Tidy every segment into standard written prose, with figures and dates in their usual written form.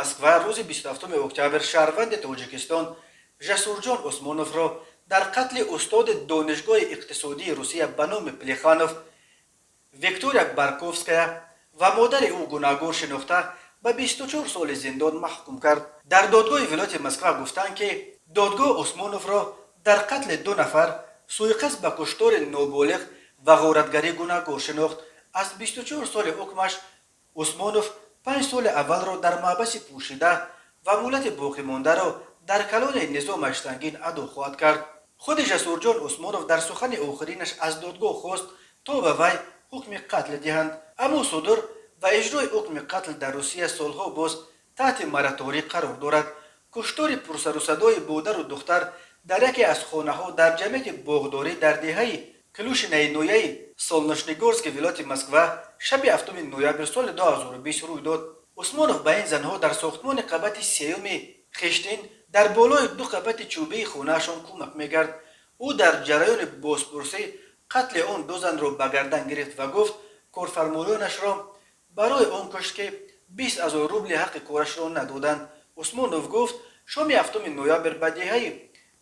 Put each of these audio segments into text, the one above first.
مسکو روز 27 اکتبر شهروند تاجیکستان جسورجان عثمانوف را در قتل استاد دانشگاه اقتصادی روسیه به نام پلیخانوف ویکتوریا بارکوفسکایا و مادر او گناهکار شناخته به 24 سال زندان محکوم کرد. در دادگاه ولایت مسکو گفتند که دادگاه عثمانوف را در قتل 2 نفر، سوءقصد به کشتار نابالغ و غارتگری گناهکار شناخت. از 24 سال حکمش عثمانوف 5 سال اول را در محبس پوشیده و مهلت باقی مانده را در کلان نظام سنگین ادا خواهد کرد. خود جسورجان عثمانوف در سخن آخرینش از دادگاه خواست تا به وی حکم قتل دهند، اما صدور و اجرای حکم قتل در روسیه سالها باز تحت مراتوری قرار دارد. کشتار پرسر و صدای مادر و دختر در یکی از خانه ها در جمعیت باغداری در دهه کلوشنای نویه سولنشنیگورسک ولایت مسکو شب 7 نوامبر سال 2020 روی داد. عثمانوف به این زنها در ساختمان قبط سیوم خشتین در بالای 2 قبط چوبی خانهشان کمک میکرد. او در جریان بازپرسی قتل آن 2 زن را به گردن گرفت و گفت کارفرمایانش را برای آن کشت که 20,000 روبل حق کارش را ندادند. عثمانوف گفت شام 7 نوامبر به دهه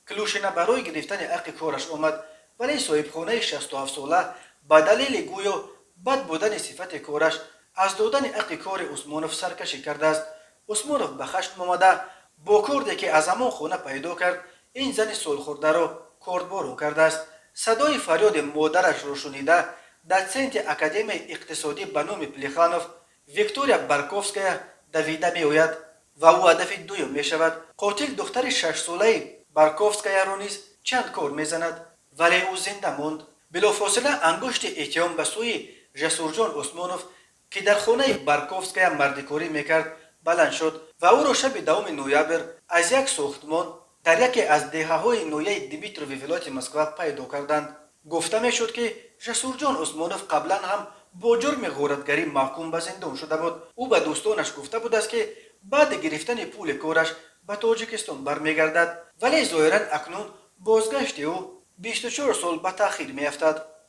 کلوشنه برای گرفتن حق کارش آمد، ولی صاحب خانه 67 ساله به دلیل گویا بد بودن صفت کارش از دادن حق کار عثمانوف سرکشی کرده است. عثمانوف به خشم آمده با کردی که از همان خانه پیدا کرد این زن سالخورده را کردبارو کرده است. صدای فریاد مادرش را شنیده دوسنت اکادمی اقتصادی به نام پلیخانوف ویکتوریا بارکوفسکایا دویده می آید و او هدف دوم می شود. قاتل دختر 6 ساله بارکوفسکایا را نیز چند کار می زند ولی او زنده ماند. بلافاصله انگشت اتهام به سوی جسورجان عثمانوف که در خانه بارکوفسکایا مردکاری میکرد بلند شد و او را شب 2 نوامبر از یک ساختمان در یکی از دهه‌های نویه دیمیترووی ولایت مسکو پیدا کردند. گفته میشد که جسورجان عثمانوف قبلا هم با جرم غارتگری محکوم به زندان شده بود. او به دوستانش گفته بود است که بعد گرفتن پول کارش به تاجیکستان برمیگردد، ولی ظاهرا اکنون بازگشت او 24 سال به تأخیر میافتد.